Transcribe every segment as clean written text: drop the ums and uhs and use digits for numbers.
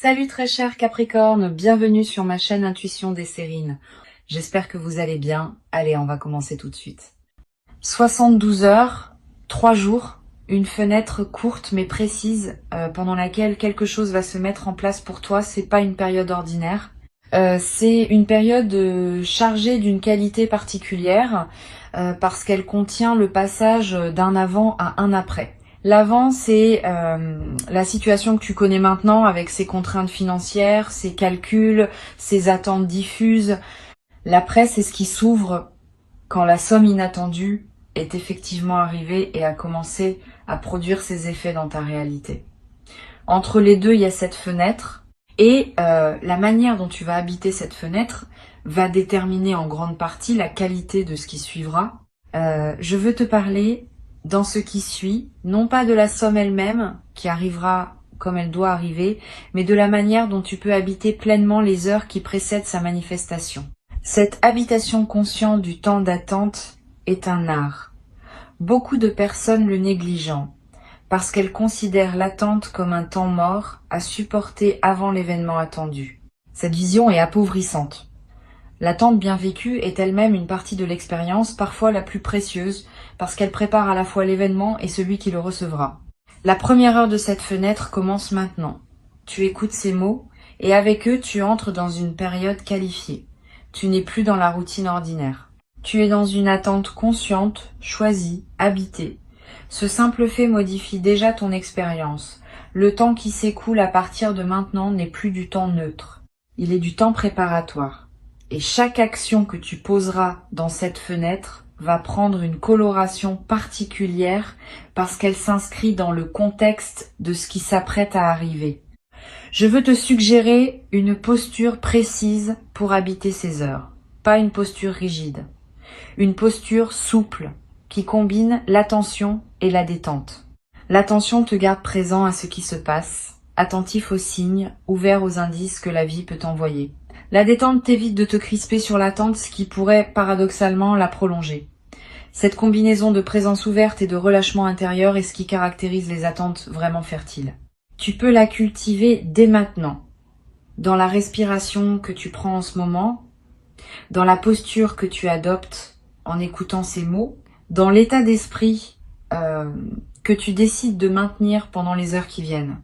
Salut très cher Capricorne, bienvenue sur ma chaîne Intuition des Sérines. J'espère que vous allez bien. Allez, on va commencer tout de suite. 72 heures, 3 jours, une fenêtre courte mais précise pendant laquelle quelque chose va se mettre en place pour toi. C'est pas une période ordinaire. C'est une période chargée d'une qualité particulière parce qu'elle contient le passage d'un avant à un après. L'avant, c'est la situation que tu connais maintenant avec ses contraintes financières, ses calculs, ses attentes diffuses. L'après, c'est ce qui s'ouvre quand la somme inattendue est effectivement arrivée et a commencé à produire ses effets dans ta réalité. Entre les deux, il y a cette fenêtre et la manière dont tu vas habiter cette fenêtre va déterminer en grande partie la qualité de ce qui suivra. Je veux te parler dans ce qui suit, non pas de la somme elle-même, qui arrivera comme elle doit arriver, mais de la manière dont tu peux habiter pleinement les heures qui précèdent sa manifestation. Cette habitation consciente du temps d'attente est un art. Beaucoup de personnes le négligeant, parce qu'elles considèrent l'attente comme un temps mort à supporter avant l'événement attendu. Cette vision est appauvrissante. L'attente bien vécue est elle-même une partie de l'expérience, parfois la plus précieuse, parce qu'elle prépare à la fois l'événement et celui qui le recevra. La première heure de cette fenêtre commence maintenant. Tu écoutes ces mots, et avec eux tu entres dans une période qualifiée. Tu n'es plus dans la routine ordinaire. Tu es dans une attente consciente, choisie, habitée. Ce simple fait modifie déjà ton expérience. Le temps qui s'écoule à partir de maintenant n'est plus du temps neutre. Il est du temps préparatoire. Et chaque action que tu poseras dans cette fenêtre va prendre une coloration particulière parce qu'elle s'inscrit dans le contexte de ce qui s'apprête à arriver. Je veux te suggérer une posture précise pour habiter ces heures, pas une posture rigide. Une posture souple qui combine l'attention et la détente. L'attention te garde présent à ce qui se passe, attentif aux signes, ouvert aux indices que la vie peut t'envoyer. La détente t'évite de te crisper sur l'attente, ce qui pourrait paradoxalement la prolonger. Cette combinaison de présence ouverte et de relâchement intérieur est ce qui caractérise les attentes vraiment fertiles. Tu peux la cultiver dès maintenant, dans la respiration que tu prends en ce moment, dans la posture que tu adoptes en écoutant ces mots, dans l'état d'esprit que tu décides de maintenir pendant les heures qui viennent.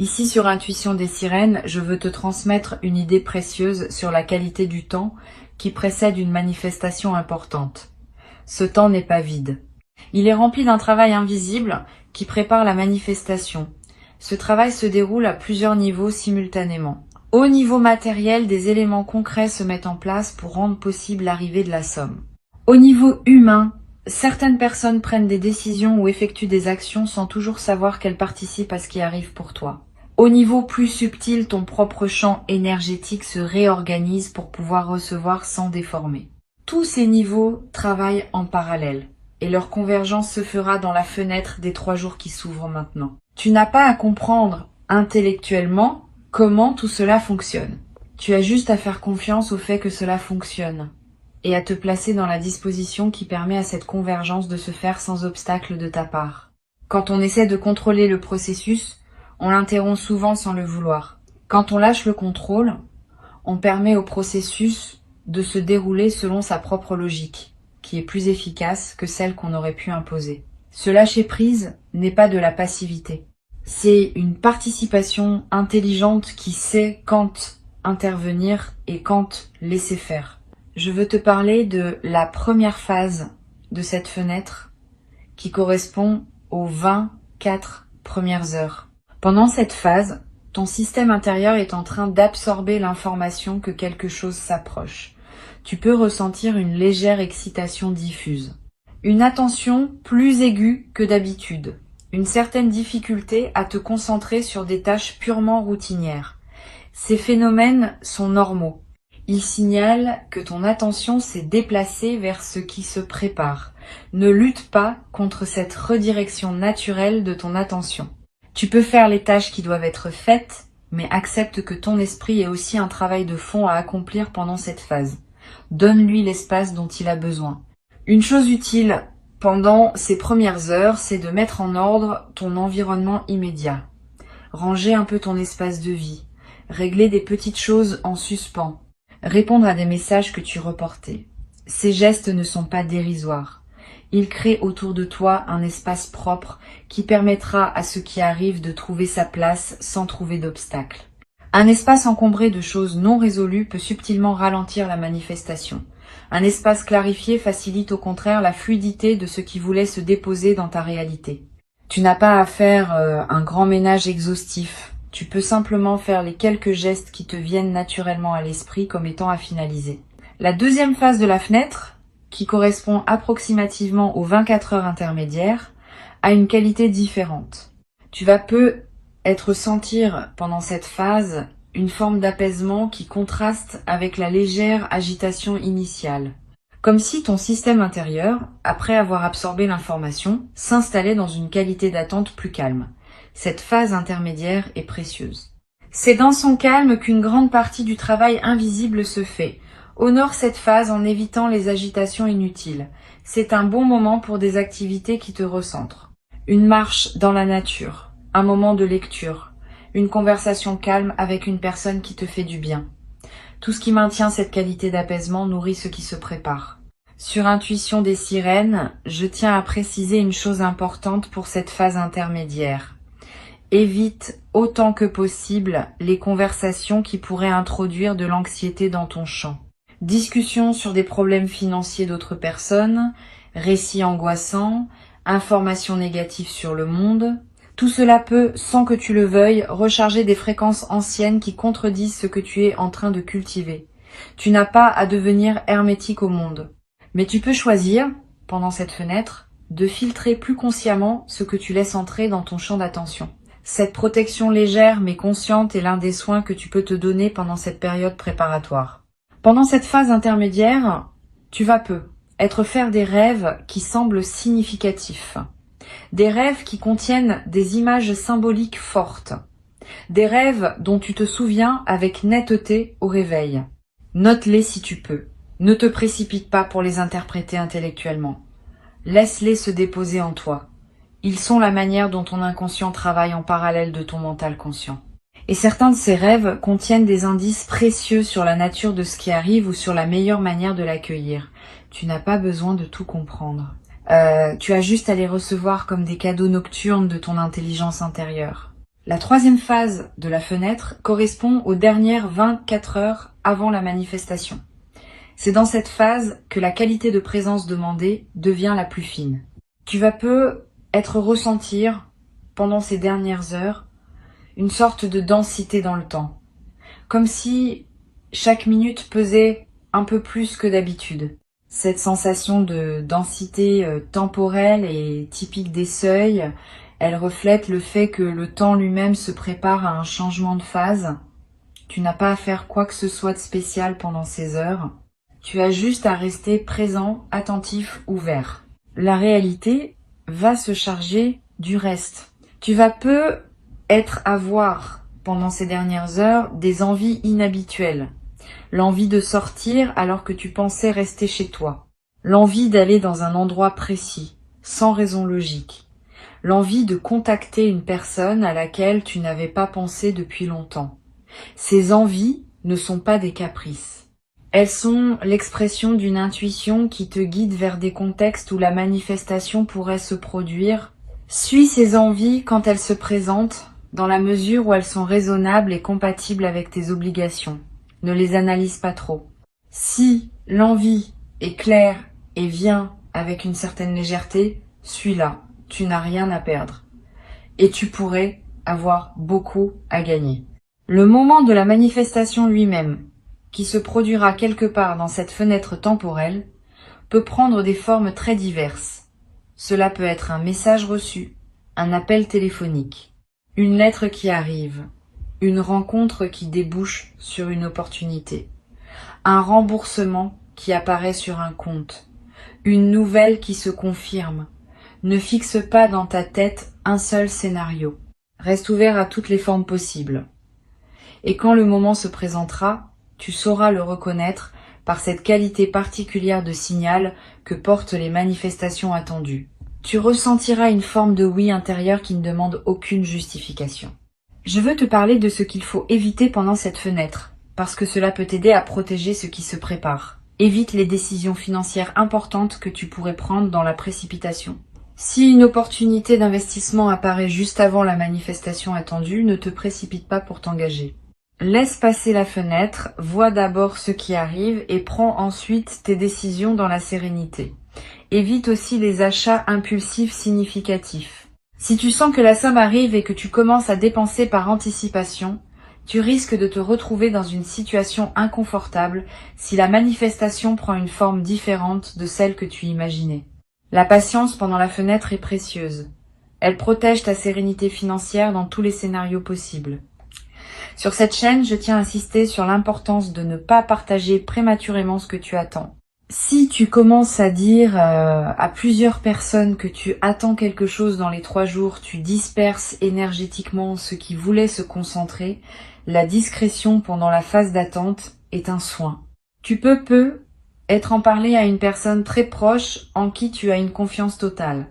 Ici sur Intuition des Sirènes, je veux te transmettre une idée précieuse sur la qualité du temps qui précède une manifestation importante. Ce temps n'est pas vide. Il est rempli d'un travail invisible qui prépare la manifestation. Ce travail se déroule à plusieurs niveaux simultanément. Au niveau matériel, des éléments concrets se mettent en place pour rendre possible l'arrivée de la somme. Au niveau humain, certaines personnes prennent des décisions ou effectuent des actions sans toujours savoir qu'elles participent à ce qui arrive pour toi. Au niveau plus subtil, ton propre champ énergétique se réorganise pour pouvoir recevoir sans déformer. Tous ces niveaux travaillent en parallèle et leur convergence se fera dans la fenêtre des 3 jours qui s'ouvrent maintenant. Tu n'as pas à comprendre intellectuellement comment tout cela fonctionne. Tu as juste à faire confiance au fait que cela fonctionne et à te placer dans la disposition qui permet à cette convergence de se faire sans obstacle de ta part. Quand on essaie de contrôler le processus, on l'interrompt souvent sans le vouloir. Quand on lâche le contrôle, on permet au processus de se dérouler selon sa propre logique, qui est plus efficace que celle qu'on aurait pu imposer. Ce lâcher-prise n'est pas de la passivité. C'est une participation intelligente qui sait quand intervenir et quand laisser faire. Je veux te parler de la première phase de cette fenêtre qui correspond aux 24 premières heures. Pendant cette phase, ton système intérieur est en train d'absorber l'information que quelque chose s'approche. Tu peux ressentir une légère excitation diffuse. Une attention plus aiguë que d'habitude. Une certaine difficulté à te concentrer sur des tâches purement routinières. Ces phénomènes sont normaux. Ils signalent que ton attention s'est déplacée vers ce qui se prépare. Ne lutte pas contre cette redirection naturelle de ton attention. Tu peux faire les tâches qui doivent être faites, mais accepte que ton esprit ait aussi un travail de fond à accomplir pendant cette phase. Donne-lui l'espace dont il a besoin. Une chose utile pendant ces premières heures, c'est de mettre en ordre ton environnement immédiat. Ranger un peu ton espace de vie. régler des petites choses en suspens, répondre à des messages que tu reportais. Ces gestes ne sont pas dérisoires. Ils créent autour de toi un espace propre qui permettra à ce qui arrive de trouver sa place sans trouver d'obstacles. Un espace encombré de choses non résolues peut subtilement ralentir la manifestation. Un espace clarifié facilite au contraire la fluidité de ce qui voulait se déposer dans ta réalité. Tu n'as pas à faire un grand ménage exhaustif. Tu peux simplement faire les quelques gestes qui te viennent naturellement à l'esprit comme étant à finaliser. La deuxième phase de la fenêtre, qui correspond approximativement aux 24 heures intermédiaires, a une qualité différente. Tu vas sentir pendant cette phase une forme d'apaisement qui contraste avec la légère agitation initiale. Comme si ton système intérieur, après avoir absorbé l'information, s'installait dans une qualité d'attente plus calme. Cette phase intermédiaire est précieuse. C'est dans son calme qu'une grande partie du travail invisible se fait. Honore cette phase en évitant les agitations inutiles. C'est un bon moment pour des activités qui te recentrent. Une marche dans la nature, un moment de lecture, une conversation calme avec une personne qui te fait du bien. Tout ce qui maintient cette qualité d'apaisement nourrit ce qui se prépare. Sur Intuition des sirènes, je tiens à préciser une chose importante pour cette phase intermédiaire. Évite autant que possible les conversations qui pourraient introduire de l'anxiété dans ton champ. Discussions sur des problèmes financiers d'autres personnes, récits angoissants, informations négatives sur le monde. Tout cela peut, sans que tu le veuilles, recharger des fréquences anciennes qui contredisent ce que tu es en train de cultiver. Tu n'as pas à devenir hermétique au monde. Mais tu peux choisir, pendant cette fenêtre, de filtrer plus consciemment ce que tu laisses entrer dans ton champ d'attention. Cette protection légère mais consciente est l'un des soins que tu peux te donner pendant cette période préparatoire. Pendant cette phase intermédiaire, tu vas faire des rêves qui semblent significatifs. Des rêves qui contiennent des images symboliques fortes. Des rêves dont tu te souviens avec netteté au réveil. Note-les si tu peux. Ne te précipite pas pour les interpréter intellectuellement. Laisse-les se déposer en toi. Ils sont la manière dont ton inconscient travaille en parallèle de ton mental conscient. Et certains de ces rêves contiennent des indices précieux sur la nature de ce qui arrive ou sur la meilleure manière de l'accueillir. Tu n'as pas besoin de tout comprendre. Tu as juste à les recevoir comme des cadeaux nocturnes de ton intelligence intérieure. La troisième phase de la fenêtre correspond aux dernières 24 heures avant la manifestation. C'est dans cette phase que la qualité de présence demandée devient la plus fine. Tu vas ressentir, pendant ces dernières heures, une sorte de densité dans le temps. Comme si chaque minute pesait un peu plus que d'habitude. Cette sensation de densité temporelle est typique des seuils. Elle reflète le fait que le temps lui-même se prépare à un changement de phase. Tu n'as pas à faire quoi que ce soit de spécial pendant ces heures. Tu as juste à rester présent, attentif, ouvert. La réalité va se charger du reste. Tu vas avoir pendant ces dernières heures des envies inhabituelles. L'envie de sortir alors que tu pensais rester chez toi. L'envie d'aller dans un endroit précis, sans raison logique. L'envie de contacter une personne à laquelle tu n'avais pas pensé depuis longtemps. Ces envies ne sont pas des caprices. Elles sont l'expression d'une intuition qui te guide vers des contextes où la manifestation pourrait se produire. Suis ces envies quand elles se présentent, dans la mesure où elles sont raisonnables et compatibles avec tes obligations. Ne les analyse pas trop. Si l'envie est claire et vient avec une certaine légèreté, suis-la. Tu n'as rien à perdre. Et tu pourrais avoir beaucoup à gagner. Le moment de la manifestation lui-même, qui se produira quelque part dans cette fenêtre temporelle, peut prendre des formes très diverses. Cela peut être un message reçu, un appel téléphonique, une lettre qui arrive, une rencontre qui débouche sur une opportunité, un remboursement qui apparaît sur un compte, une nouvelle qui se confirme. Ne fixe pas dans ta tête un seul scénario. Reste ouvert à toutes les formes possibles. Et quand le moment se présentera, tu sauras le reconnaître par cette qualité particulière de signal que portent les manifestations attendues. Tu ressentiras une forme de oui intérieur qui ne demande aucune justification. Je veux te parler de ce qu'il faut éviter pendant cette fenêtre, parce que cela peut t'aider à protéger ce qui se prépare. Évite les décisions financières importantes que tu pourrais prendre dans la précipitation. Si une opportunité d'investissement apparaît juste avant la manifestation attendue, ne te précipite pas pour t'engager. Laisse passer la fenêtre, vois d'abord ce qui arrive et prends ensuite tes décisions dans la sérénité. Évite aussi les achats impulsifs significatifs. Si tu sens que la somme arrive et que tu commences à dépenser par anticipation, tu risques de te retrouver dans une situation inconfortable si la manifestation prend une forme différente de celle que tu imaginais. La patience pendant la fenêtre est précieuse. Elle protège ta sérénité financière dans tous les scénarios possibles. Sur cette chaîne, je tiens à insister sur l'importance de ne pas partager prématurément ce que tu attends. Si tu commences à dire à plusieurs personnes que tu attends quelque chose dans les 3 jours, tu disperses énergétiquement ceux qui voulaient se concentrer, la discrétion pendant la phase d'attente est un soin. Tu peux être en parler à une personne très proche en qui tu as une confiance totale,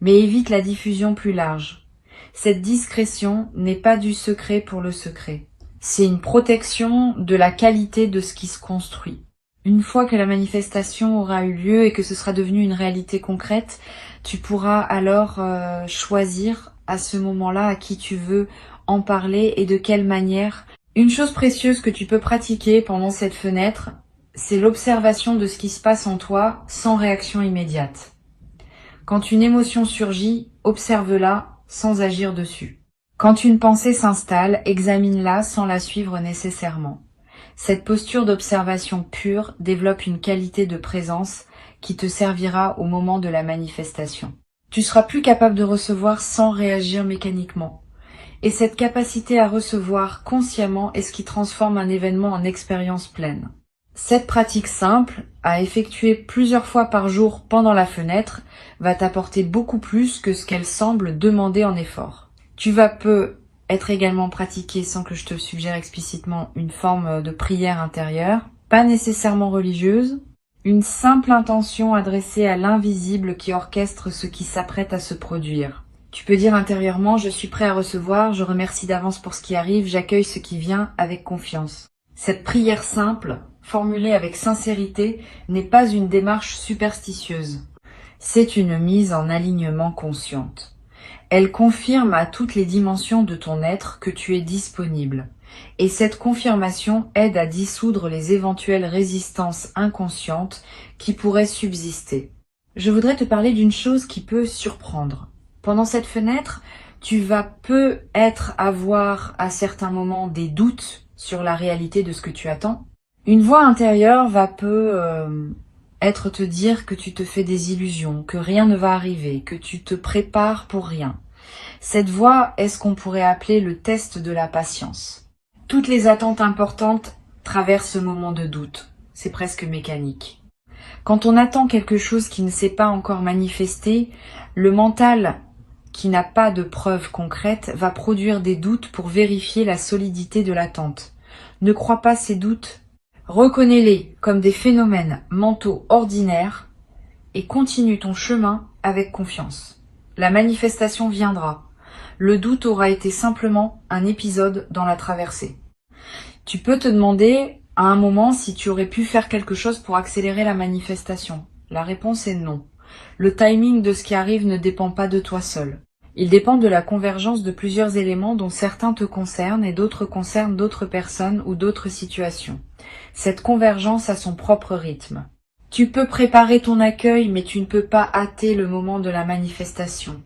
mais évite la diffusion plus large. Cette discrétion n'est pas du secret pour le secret. C'est une protection de la qualité de ce qui se construit. Une fois que la manifestation aura eu lieu et que ce sera devenu une réalité concrète, tu pourras alors choisir à ce moment-là à qui tu veux en parler et de quelle manière. Une chose précieuse que tu peux pratiquer pendant cette fenêtre, c'est l'observation de ce qui se passe en toi sans réaction immédiate. Quand une émotion surgit, observe-la sans agir dessus. Quand une pensée s'installe, examine-la sans la suivre nécessairement. Cette posture d'observation pure développe une qualité de présence qui te servira au moment de la manifestation. Tu seras plus capable de recevoir sans réagir mécaniquement. Et cette capacité à recevoir consciemment est ce qui transforme un événement en expérience pleine. Cette pratique simple, à effectuer plusieurs fois par jour pendant la fenêtre, va t'apporter beaucoup plus que ce qu'elle semble demander en effort. Tu vas être également pratiquée sans que je te suggère explicitement une forme de prière intérieure, pas nécessairement religieuse, une simple intention adressée à l'invisible qui orchestre ce qui s'apprête à se produire. Tu peux dire intérieurement « Je suis prêt à recevoir, je remercie d'avance pour ce qui arrive, j'accueille ce qui vient avec confiance ». Cette prière simple, formulée avec sincérité, n'est pas une démarche superstitieuse. C'est une mise en alignement consciente. Elle confirme à toutes les dimensions de ton être que tu es disponible. Et cette confirmation aide à dissoudre les éventuelles résistances inconscientes qui pourraient subsister. Je voudrais te parler d'une chose qui peut surprendre. Pendant cette fenêtre, tu vas peut-être avoir à certains moments des doutes sur la réalité de ce que tu attends. Une voix intérieure va être te dire que tu te fais des illusions, que rien ne va arriver, que tu te prépares pour rien. Cette voie est ce qu'on pourrait appeler le test de la patience. Toutes les attentes importantes traversent ce moment de doute. C'est presque mécanique. Quand on attend quelque chose qui ne s'est pas encore manifesté, le mental, qui n'a pas de preuves concrètes, va produire des doutes pour vérifier la solidité de l'attente. Ne crois pas ces doutes. Reconnais-les comme des phénomènes mentaux ordinaires et continue ton chemin avec confiance. La manifestation viendra. Le doute aura été simplement un épisode dans la traversée. Tu peux te demander à un moment si tu aurais pu faire quelque chose pour accélérer la manifestation. La réponse est non. Le timing de ce qui arrive ne dépend pas de toi seul. Il dépend de la convergence de plusieurs éléments dont certains te concernent et d'autres concernent d'autres personnes ou d'autres situations. Cette convergence a son propre rythme. Tu peux préparer ton accueil, mais tu ne peux pas hâter le moment de la manifestation.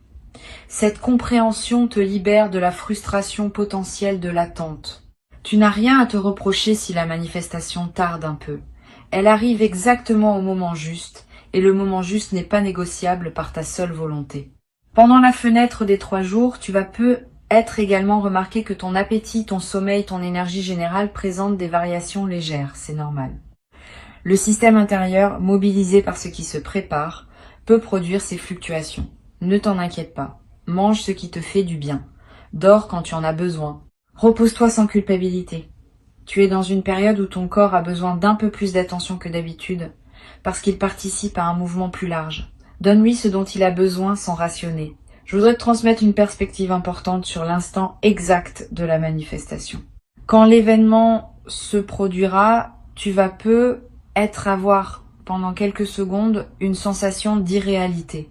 Cette compréhension te libère de la frustration potentielle de l'attente. Tu n'as rien à te reprocher si la manifestation tarde un peu. Elle arrive exactement au moment juste, et le moment juste n'est pas négociable par ta seule volonté. Pendant la fenêtre des 3 jours, tu vas peut-être également remarquer que ton appétit, ton sommeil, ton énergie générale présentent des variations légères, c'est normal. Le système intérieur, mobilisé par ce qui se prépare, peut produire ces fluctuations. Ne t'en inquiète pas. Mange ce qui te fait du bien. Dors quand tu en as besoin. Repose-toi sans culpabilité. Tu es dans une période où ton corps a besoin d'un peu plus d'attention que d'habitude, parce qu'il participe à un mouvement plus large. Donne-lui ce dont il a besoin sans rationner. Je voudrais te transmettre une perspective importante sur l'instant exact de la manifestation. Quand l'événement se produira, tu vas avoir pendant quelques secondes une sensation d'irréalité,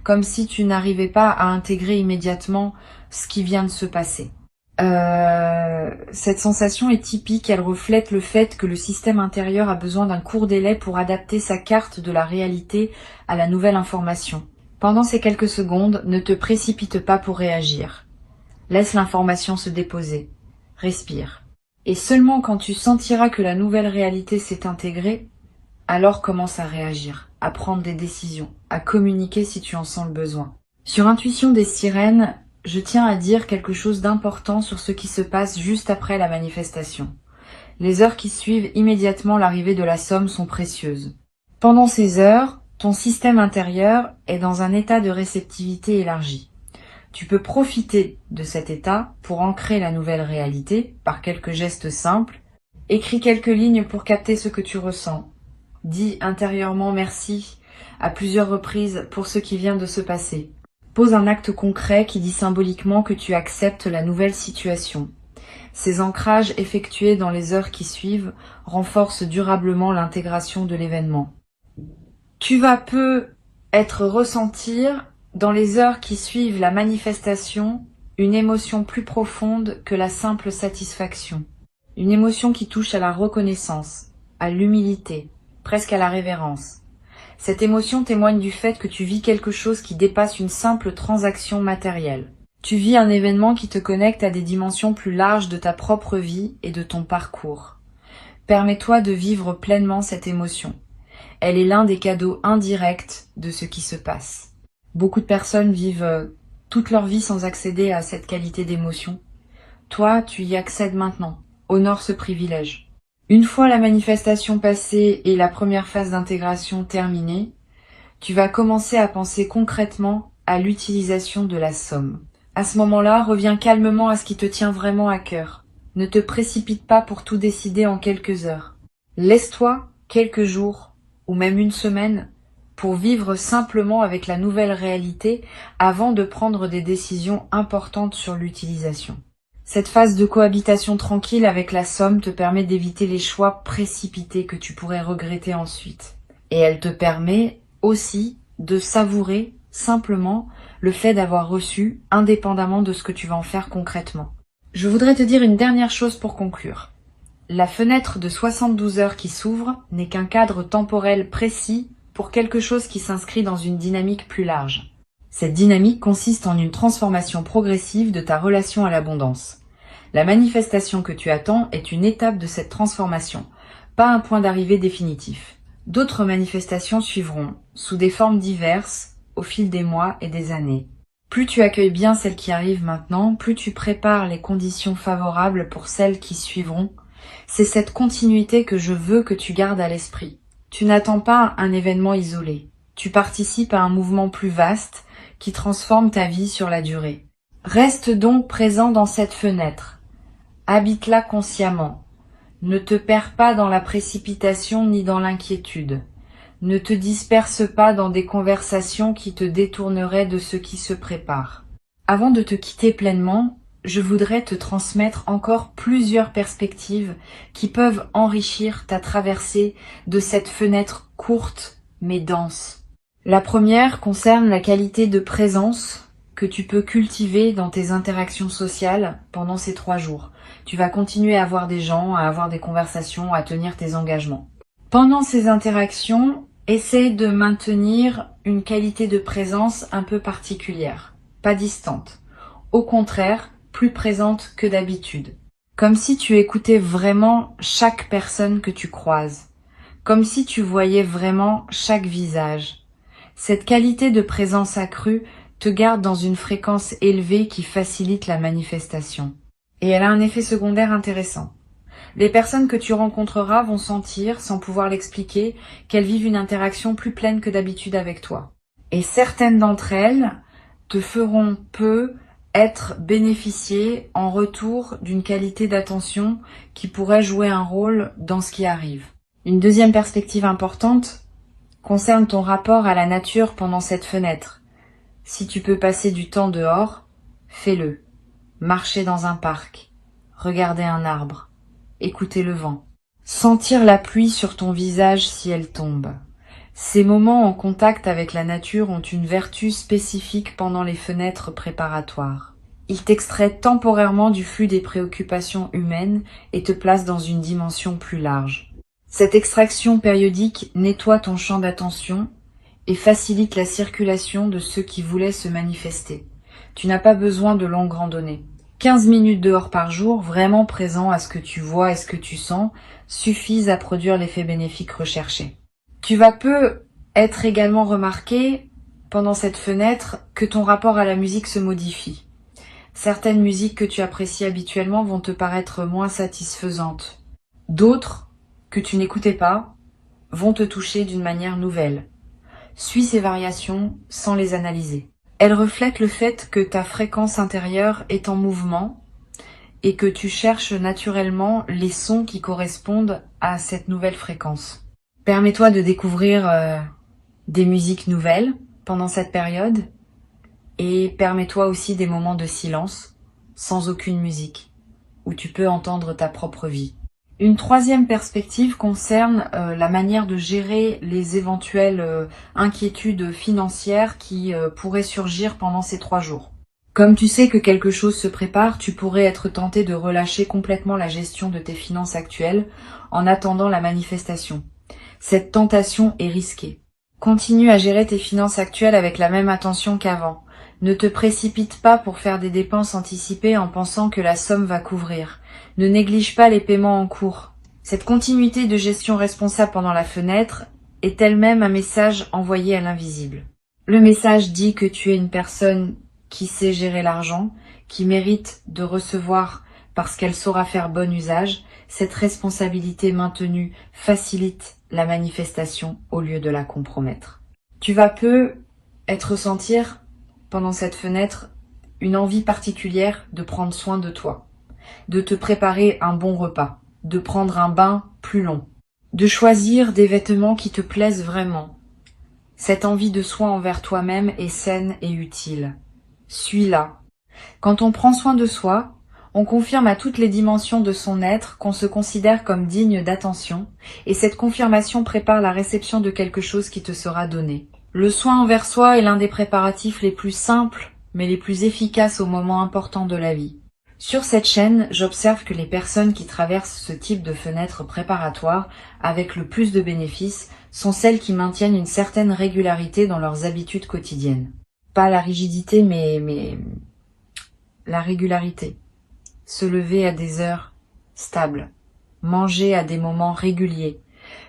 comme si tu n'arrivais pas à intégrer immédiatement ce qui vient de se passer. Cette sensation est typique, elle reflète le fait que le système intérieur a besoin d'un court délai pour adapter sa carte de la réalité à la nouvelle information. Pendant ces quelques secondes, ne te précipite pas pour réagir. Laisse l'information se déposer. Respire. Et seulement quand tu sentiras que la nouvelle réalité s'est intégrée, alors commence à réagir, à prendre des décisions, à communiquer si tu en sens le besoin. Sur Intuition des sirènes, je tiens à dire quelque chose d'important sur ce qui se passe juste après la manifestation. Les heures qui suivent immédiatement l'arrivée de la somme sont précieuses. Pendant ces heures, ton système intérieur est dans un état de réceptivité élargi. Tu peux profiter de cet état pour ancrer la nouvelle réalité par quelques gestes simples. Écris quelques lignes pour capter ce que tu ressens. Dis intérieurement merci à plusieurs reprises pour ce qui vient de se passer. Pose un acte concret qui dit symboliquement que tu acceptes la nouvelle situation. Ces ancrages effectués dans les heures qui suivent renforcent durablement l'intégration de l'événement. Tu vas ressentir dans les heures qui suivent la manifestation une émotion plus profonde que la simple satisfaction. Une émotion qui touche à la reconnaissance, à l'humilité, presque à la révérence. Cette émotion témoigne du fait que tu vis quelque chose qui dépasse une simple transaction matérielle. Tu vis un événement qui te connecte à des dimensions plus larges de ta propre vie et de ton parcours. Permets-toi de vivre pleinement cette émotion. Elle est l'un des cadeaux indirects de ce qui se passe. Beaucoup de personnes vivent toute leur vie sans accéder à cette qualité d'émotion. Toi, tu y accèdes maintenant. Honore ce privilège. Une fois la manifestation passée et la première phase d'intégration terminée, tu vas commencer à penser concrètement à l'utilisation de la somme. À ce moment-là, reviens calmement à ce qui te tient vraiment à cœur. Ne te précipite pas pour tout décider en quelques heures. Laisse-toi quelques jours ou même une semaine pour vivre simplement avec la nouvelle réalité avant de prendre des décisions importantes sur l'utilisation. Cette phase de cohabitation tranquille avec la somme te permet d'éviter les choix précipités que tu pourrais regretter ensuite. Et elle te permet aussi de savourer simplement le fait d'avoir reçu, indépendamment de ce que tu vas en faire concrètement. Je voudrais te dire une dernière chose pour conclure. La fenêtre de 72 heures qui s'ouvre n'est qu'un cadre temporel précis pour quelque chose qui s'inscrit dans une dynamique plus large. Cette dynamique consiste en une transformation progressive de ta relation à l'abondance. La manifestation que tu attends est une étape de cette transformation, pas un point d'arrivée définitif. D'autres manifestations suivront, sous des formes diverses, au fil des mois et des années. Plus tu accueilles bien celles qui arrivent maintenant, plus tu prépares les conditions favorables pour celles qui suivront. C'est cette continuité que je veux que tu gardes à l'esprit. Tu n'attends pas un événement isolé. Tu participes à un mouvement plus vaste qui transforme ta vie sur la durée. Reste donc présent dans cette fenêtre. Habite-la consciemment. Ne te perds pas dans la précipitation ni dans l'inquiétude. Ne te disperse pas dans des conversations qui te détourneraient de ce qui se prépare. Avant de te quitter pleinement, je voudrais te transmettre encore plusieurs perspectives qui peuvent enrichir ta traversée de cette fenêtre courte mais dense. La première concerne la qualité de présence que tu peux cultiver dans tes interactions sociales pendant ces 3 jours. Tu vas continuer à voir des gens, à avoir des conversations, à tenir tes engagements. Pendant ces interactions, essaie de maintenir une qualité de présence un peu particulière, pas distante. Au contraire, plus présente que d'habitude. Comme si tu écoutais vraiment chaque personne que tu croises. Comme si tu voyais vraiment chaque visage. Cette qualité de présence accrue te garde dans une fréquence élevée qui facilite la manifestation. Et elle a un effet secondaire intéressant. Les personnes que tu rencontreras vont sentir, sans pouvoir l'expliquer, qu'elles vivent une interaction plus pleine que d'habitude avec toi. Et certaines d'entre elles te feront être bénéficiées en retour d'une qualité d'attention qui pourrait jouer un rôle dans ce qui arrive. Une deuxième perspective importante concerne ton rapport à la nature pendant cette fenêtre. Si tu peux passer du temps dehors, fais-le. Marcher dans un parc, regarder un arbre, écouter le vent, sentir la pluie sur ton visage si elle tombe. Ces moments en contact avec la nature ont une vertu spécifique pendant les fenêtres préparatoires. Ils t'extraient temporairement du flux des préoccupations humaines et te placent dans une dimension plus large. Cette extraction périodique nettoie ton champ d'attention et facilite la circulation de ceux qui voulaient se manifester. Tu n'as pas besoin de longues randonnées. 15 minutes dehors par jour, vraiment présent à ce que tu vois et ce que tu sens, suffisent à produire l'effet bénéfique recherché. Tu vas peu être également remarqué, pendant cette fenêtre, que ton rapport à la musique se modifie. Certaines musiques que tu apprécies habituellement vont te paraître moins satisfaisantes. D'autres, que tu n'écoutais pas, vont te toucher d'une manière nouvelle. Suis ces variations sans les analyser. Elles reflètent le fait que ta fréquence intérieure est en mouvement et que tu cherches naturellement les sons qui correspondent à cette nouvelle fréquence. Permets-toi de découvrir des musiques nouvelles pendant cette période et permets-toi aussi des moments de silence sans aucune musique où tu peux entendre ta propre vie. Une troisième perspective concerne la manière de gérer les éventuelles inquiétudes financières qui pourraient surgir pendant ces 3 jours. Comme tu sais que quelque chose se prépare, tu pourrais être tenté de relâcher complètement la gestion de tes finances actuelles en attendant la manifestation. Cette tentation est risquée. Continue à gérer tes finances actuelles avec la même attention qu'avant. Ne te précipite pas pour faire des dépenses anticipées en pensant que la somme va couvrir. Ne néglige pas les paiements en cours. Cette continuité de gestion responsable pendant la fenêtre est elle-même un message envoyé à l'invisible. Le message dit que tu es une personne qui sait gérer l'argent, qui mérite de recevoir parce qu'elle saura faire bon usage. Cette responsabilité maintenue facilite la manifestation au lieu de la compromettre. Tu vas peu ressentir pendant cette fenêtre une envie particulière de prendre soin de toi, de te préparer un bon repas, de prendre un bain plus long, de choisir des vêtements qui te plaisent vraiment. Cette envie de soin envers toi-même est saine et utile. Suis-la. Quand on prend soin de soi, on confirme à toutes les dimensions de son être qu'on se considère comme digne d'attention, et cette confirmation prépare la réception de quelque chose qui te sera donné. Le soin envers soi est l'un des préparatifs les plus simples, mais les plus efficaces aux moments importants de la vie. Sur cette chaîne, j'observe que les personnes qui traversent ce type de fenêtre préparatoire avec le plus de bénéfices sont celles qui maintiennent une certaine régularité dans leurs habitudes quotidiennes. Pas la rigidité, mais la régularité. Se lever à des heures stables, manger à des moments réguliers,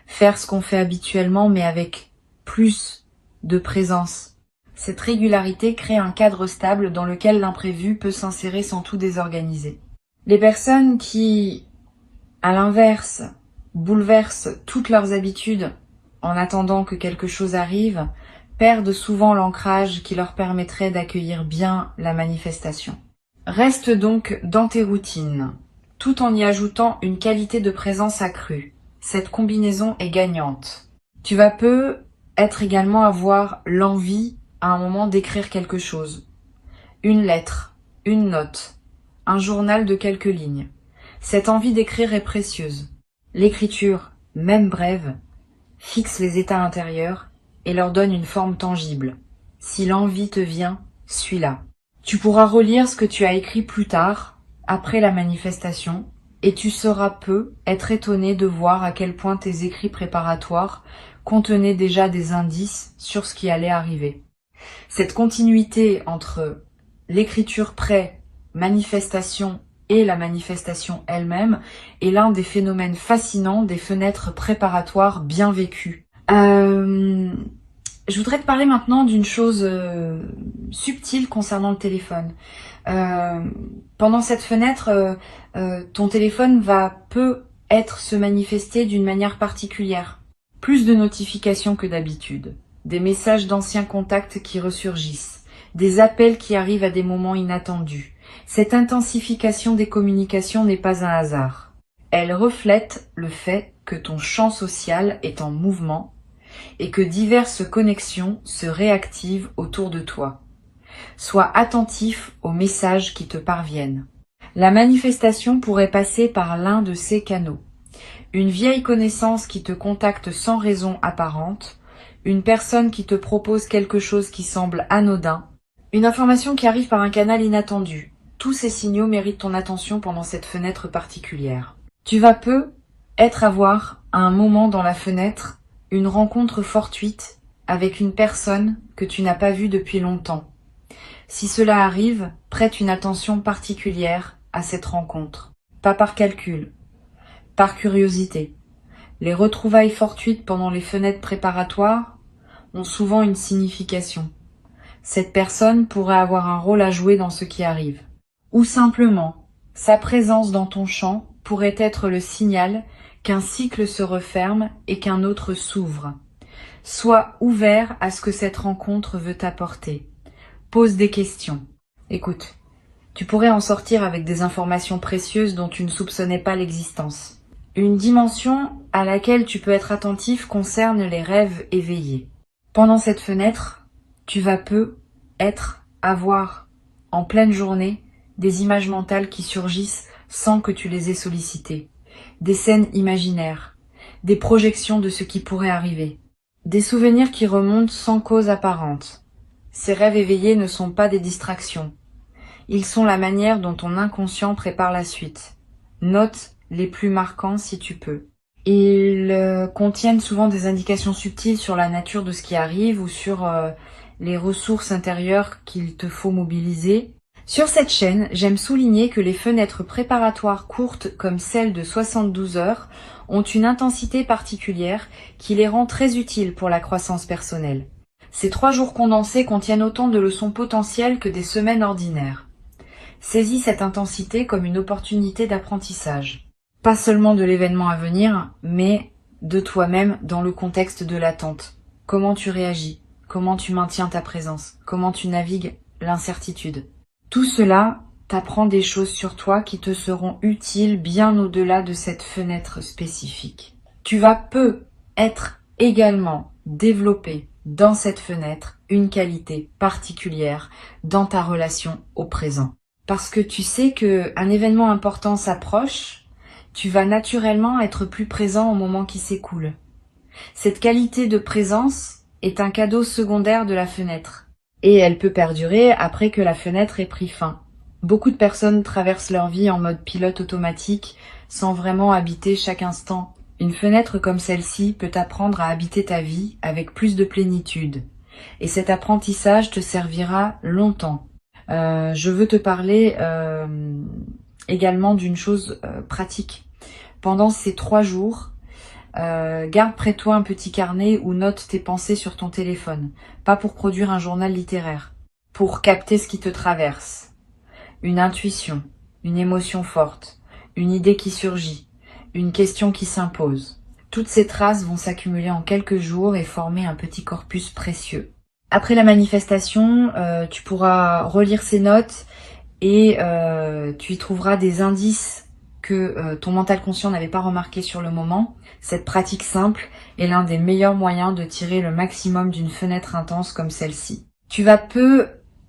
faire ce qu'on fait habituellement mais avec plus de présence. Cette régularité crée un cadre stable dans lequel l'imprévu peut s'insérer sans tout désorganiser. Les personnes qui, à l'inverse, bouleversent toutes leurs habitudes en attendant que quelque chose arrive, perdent souvent l'ancrage qui leur permettrait d'accueillir bien la manifestation. Reste donc dans tes routines, tout en y ajoutant une qualité de présence accrue. Cette combinaison est gagnante. Tu vas peu également avoir l'envie à un moment d'écrire quelque chose. Une lettre, une note, un journal de quelques lignes. Cette envie d'écrire est précieuse. L'écriture, même brève, fixe les états intérieurs et leur donne une forme tangible. Si l'envie te vient, suis-la. Tu pourras relire ce que tu as écrit plus tard, après la manifestation, et tu sauras peu être étonné de voir à quel point tes écrits préparatoires contenaient déjà des indices sur ce qui allait arriver. Cette continuité entre l'écriture pré-manifestation et la manifestation elle-même est l'un des phénomènes fascinants des fenêtres préparatoires bien vécues. Je voudrais te parler maintenant d'une chose subtile concernant le téléphone. Pendant cette fenêtre, ton téléphone va peu se manifester d'une manière particulière. Plus de notifications que d'habitude, des messages d'anciens contacts qui ressurgissent, des appels qui arrivent à des moments inattendus. Cette intensification des communications n'est pas un hasard. Elle reflète le fait que ton champ social est en mouvement et que diverses connexions se réactivent autour de toi. Sois attentif aux messages qui te parviennent. La manifestation pourrait passer par l'un de ces canaux. Une vieille connaissance qui te contacte sans raison apparente, une personne qui te propose quelque chose qui semble anodin, une information qui arrive par un canal inattendu. Tous ces signaux méritent ton attention pendant cette fenêtre particulière. Tu vas avoir à un moment dans la fenêtre une rencontre fortuite avec une personne que tu n'as pas vue depuis longtemps. Si cela arrive, prête une attention particulière à cette rencontre. Pas par calcul, par curiosité. Les retrouvailles fortuites pendant les fenêtres préparatoires ont souvent une signification. Cette personne pourrait avoir un rôle à jouer dans ce qui arrive. Ou simplement, sa présence dans ton champ pourrait être le signal qu'un cycle se referme et qu'un autre s'ouvre. Sois ouvert à ce que cette rencontre veut t'apporter. Pose des questions. Écoute, tu pourrais en sortir avec des informations précieuses dont tu ne soupçonnais pas l'existence. Une dimension à laquelle tu peux être attentif concerne les rêves éveillés. Pendant cette fenêtre, tu vas avoir en pleine journée des images mentales qui surgissent sans que tu les aies sollicitées. Des scènes imaginaires, des projections de ce qui pourrait arriver, des souvenirs qui remontent sans cause apparente. Ces rêves éveillés ne sont pas des distractions. Ils sont la manière dont ton inconscient prépare la suite. Note les plus marquants si tu peux. Ils contiennent souvent des indications subtiles sur la nature de ce qui arrive ou sur les ressources intérieures qu'il te faut mobiliser. Sur cette chaîne, j'aime souligner que les fenêtres préparatoires courtes comme celle de 72 heures ont une intensité particulière qui les rend très utiles pour la croissance personnelle. Ces 3 jours condensés contiennent autant de leçons potentielles que des semaines ordinaires. Saisis cette intensité comme une opportunité d'apprentissage. Pas seulement de l'événement à venir, mais de toi-même dans le contexte de l'attente. Comment tu réagis? Comment tu maintiens ta présence? Comment tu navigues l'incertitude? Tout cela t'apprend des choses sur toi qui te seront utiles bien au-delà de cette fenêtre spécifique. Tu vas être également développé dans cette fenêtre une qualité particulière dans ta relation au présent. Parce que tu sais qu'un événement important s'approche, tu vas naturellement être plus présent au moment qui s'écoule. Cette qualité de présence est un cadeau secondaire de la fenêtre. Et elle peut perdurer après que la fenêtre ait pris fin. Beaucoup de personnes traversent leur vie en mode pilote automatique, sans vraiment habiter chaque instant. Une fenêtre comme celle-ci peut t'apprendre à habiter ta vie avec plus de plénitude. Et cet apprentissage te servira longtemps. Je veux te parler également d'une chose pratique. Pendant ces 3 jours, garde près de toi un petit carnet ou note tes pensées sur ton téléphone. Pas pour produire un journal littéraire, pour capter ce qui te traverse. Une intuition, une émotion forte, une idée qui surgit, une question qui s'impose. Toutes ces traces vont s'accumuler en quelques jours et former un petit corpus précieux. Après la manifestation, tu pourras relire ces notes et tu y trouveras des indices que ton mental conscient n'avait pas remarqué sur le moment. Cette pratique simple est l'un des meilleurs moyens de tirer le maximum d'une fenêtre intense comme celle-ci. Tu vas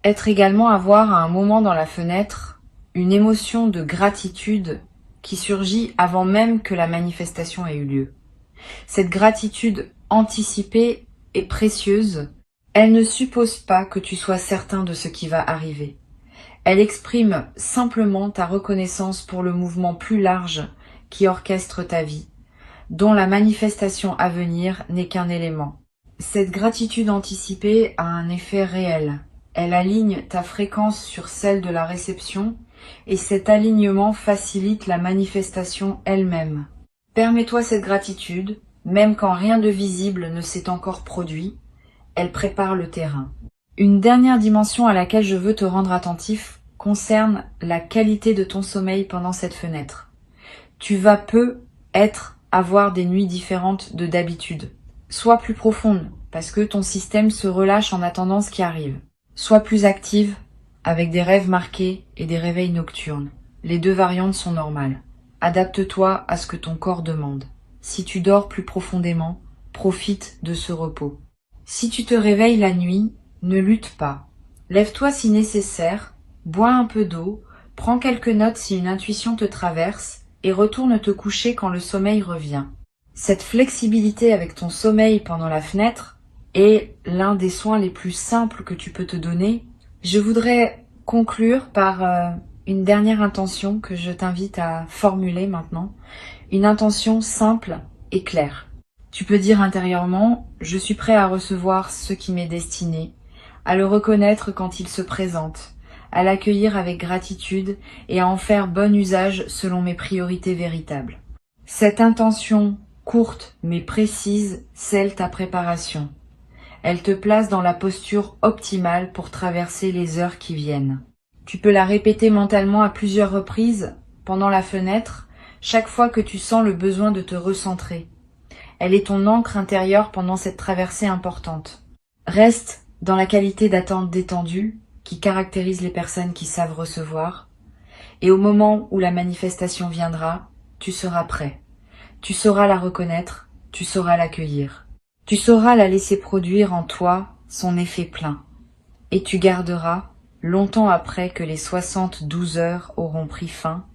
être également avoir à un moment dans la fenêtre une émotion de gratitude qui surgit avant même que la manifestation ait eu lieu. Cette gratitude anticipée est précieuse. Elle ne suppose pas que tu sois certain de ce qui va arriver. Elle exprime simplement ta reconnaissance pour le mouvement plus large qui orchestre ta vie, dont la manifestation à venir n'est qu'un élément. Cette gratitude anticipée a un effet réel. Elle aligne ta fréquence sur celle de la réception et cet alignement facilite la manifestation elle-même. Permets-toi cette gratitude, même quand rien de visible ne s'est encore produit, elle prépare le terrain. Une dernière dimension à laquelle je veux te rendre attentif concerne la qualité de ton sommeil pendant cette fenêtre. Tu vas avoir des nuits différentes de d'habitude. Sois plus profonde, parce que ton système se relâche en attendant ce qui arrive. Sois plus active, avec des rêves marqués et des réveils nocturnes. Les 2 variantes sont normales. Adapte-toi à ce que ton corps demande. Si tu dors plus profondément, profite de ce repos. Si tu te réveilles la nuit, ne lutte pas. Lève-toi si nécessaire, bois un peu d'eau, prends quelques notes si une intuition te traverse et retourne te coucher quand le sommeil revient. Cette flexibilité avec ton sommeil pendant la fenêtre est l'un des soins les plus simples que tu peux te donner. Je voudrais conclure par une dernière intention que je t'invite à formuler maintenant. Une intention simple et claire. Tu peux dire intérieurement « Je suis prêt à recevoir ce qui m'est destiné », à le reconnaître quand il se présente, à l'accueillir avec gratitude et à en faire bon usage selon mes priorités véritables. Cette intention courte mais précise scelle ta préparation. Elle te place dans la posture optimale pour traverser les heures qui viennent. Tu peux la répéter mentalement à plusieurs reprises pendant la fenêtre, chaque fois que tu sens le besoin de te recentrer. Elle est ton ancre intérieure pendant cette traversée importante. Reste dans la qualité d'attente détendue qui caractérise les personnes qui savent recevoir. Et au moment où la manifestation viendra, tu seras prêt. Tu sauras la reconnaître, tu sauras l'accueillir. Tu sauras la laisser produire en toi son effet plein. Et tu garderas, longtemps après que les 72 heures auront pris fin,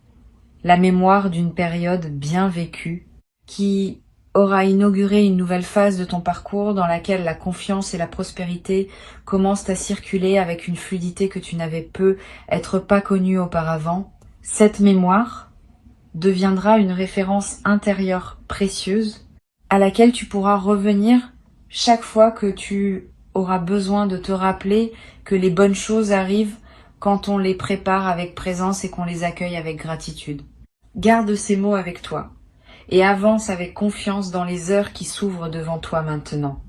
la mémoire d'une période bien vécue qui aura inauguré une nouvelle phase de ton parcours dans laquelle la confiance et la prospérité commencent à circuler avec une fluidité que tu n'avais peut être pas connue auparavant. Cette mémoire deviendra une référence intérieure précieuse à laquelle tu pourras revenir chaque fois que tu auras besoin de te rappeler que les bonnes choses arrivent quand on les prépare avec présence et qu'on les accueille avec gratitude. Garde ces mots avec toi et avance avec confiance dans les heures qui s'ouvrent devant toi maintenant.